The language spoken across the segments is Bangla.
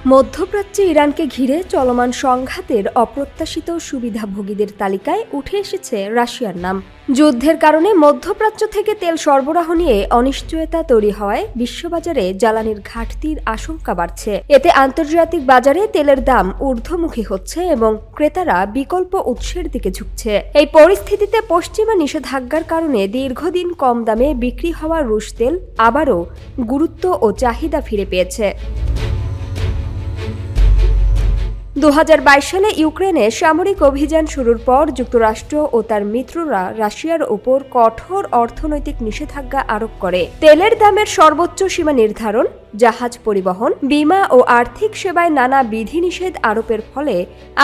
মধ্যপ্রাচ্যে ইরানকে ঘিরে চলমান সংঘাতের অপ্রত্যাশিত সুবিধাভোগীদের তালিকায় উঠে এসেছে রাশিয়ার নাম। যুদ্ধের কারণে মধ্যপ্রাচ্য থেকে তেল সরবরাহ নিয়ে অনিশ্চয়তা তৈরি হওয়ায় বিশ্ববাজারে জ্বালানির ঘাটতির আশঙ্কা বাড়ছে। এতে আন্তর্জাতিক বাজারে তেলের দাম ঊর্ধ্বমুখী হচ্ছে এবং ক্রেতারা বিকল্প উৎসের দিকে ঝুঁকছে। এই পরিস্থিতিতে পশ্চিমা নিষেধাজ্ঞার কারণে দীর্ঘদিন কম দামে বিক্রি হওয়া রুশ তেল আবারও গুরুত্ব ও চাহিদা ফিরে পেয়েছে। 2022 সালে ইউক্রেনে সামরিক অভিযান শুরুর পর যুক্তরাষ্ট্র ও তার মিত্ররা রাশিয়ার উপর কঠোর অর্থনৈতিক নিষেধাজ্ঞা আরোপ করে। তেলের দামের সর্বোচ্চ সীমা নির্ধারণ, জাহাজ পরিবহন, বীমা ও আর্থিক সেবায় নানা বিধিনিষেধ আরোপের ফলে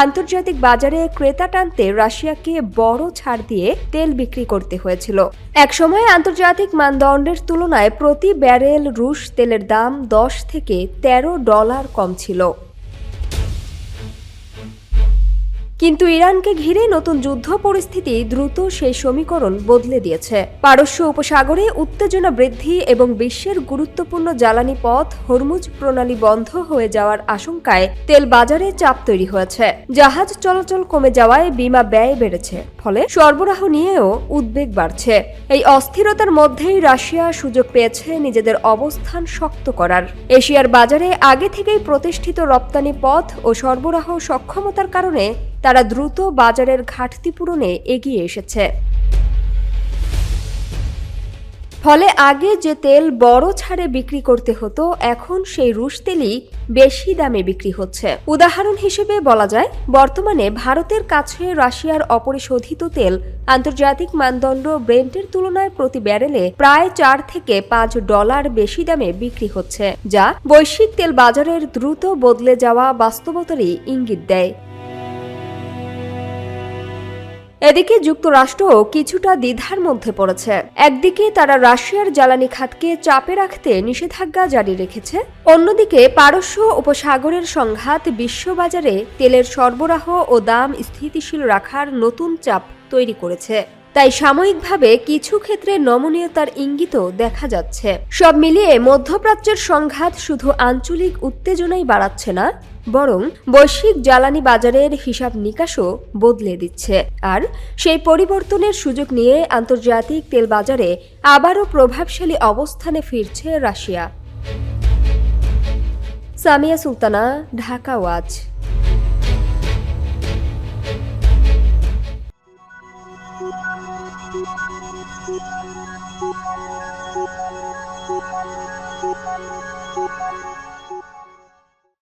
আন্তর্জাতিক বাজারে ক্রেতা টানতে রাশিয়াকে বড় ছাড় দিয়ে তেল বিক্রি করতে হয়েছিল। একসময় আন্তর্জাতিক মানদণ্ডের তুলনায় প্রতি ব্যারেল রুশ তেলের দাম $10 থেকে $13 কম ছিল। কিন্তু ইরানকে ঘিরে নতুন যুদ্ধ পরিস্থিতি দ্রুত সেই সমীকরণ বদলে দিয়েছে। পারস্য উপসাগরে উত্তেজনা বৃদ্ধি এবং বিশ্বের গুরুত্বপূর্ণ জ্বালানি পথ হরমুজ প্রণালী বন্ধ হয়ে যাওয়ার আশঙ্কায় তেল বাজারে চাপ তৈরি হয়েছে। জাহাজ চলাচল কমে যাওয়ায় বীমা ব্যয় বেড়েছে, ফলে সরবরাহ নিয়েও উদ্বেগ বাড়ছে। এই অস্থিরতার মধ্যেই রাশিয়া সুযোগ পেয়েছে নিজেদের অবস্থান শক্ত করার। এশিয়ার বাজারে আগে থেকেই প্রতিষ্ঠিত রপ্তানি পথ ও সরবরাহ সক্ষমতার কারণে তারা দ্রুত বাজারের ঘাটতি পূরণে এগিয়ে এসেছে। ফলে আগে যে তেল বড় ছাড়ে বিক্রি করতে হতো, এখন সেই রুশ তেলই বেশি দামে বিক্রি হচ্ছে। উদাহরণ হিসেবে বলা যায়, বর্তমানে ভারতের কাছে রাশিয়ার অপরিশোধিত তেল আন্তর্জাতিক মানদণ্ড ব্রেন্টের তুলনায় প্রতি ব্যারেলে প্রায় $4 থেকে $5 বেশি দামে বিক্রি হচ্ছে, যা বৈশ্বিক তেল বাজারের দ্রুত বদলে যাওয়া বাস্তবতারই ইঙ্গিত দেয়। এদিকে যুক্তরাষ্ট্রও কিছুটা দ্বিধার মধ্যে পড়েছে। একদিকে তারা রাশিয়ার জ্বালানি খাতকে চাপে রাখতে নিষেধাজ্ঞা জারি রেখেছে, অন্যদিকে পারস্য উপসাগরের সংঘাত বিশ্ববাজারে তেলের সরবরাহ ও দাম স্থিতিশীল রাখার নতুন চাপ তৈরি করেছে। তাই সাময়িকভাবে কিছু ক্ষেত্রে নমনীয়তার ইঙ্গিতও দেখা যাচ্ছে। সব মিলিয়ে মধ্যপ্রাচ্যের সংঘাত শুধু আঞ্চলিক উত্তেজনাই বাড়াচ্ছে না, বরং বৈশ্বিক জ্বালানি বাজারের হিসাব নিকাশও বদলে দিচ্ছে। আর সেই পরিবর্তনের সুযোগ নিয়ে আন্তর্জাতিক তেল বাজারে আবারও প্রভাবশালী অবস্থানে ফিরছে Russia. Samia Sultana, Dhaka watch. Thank you.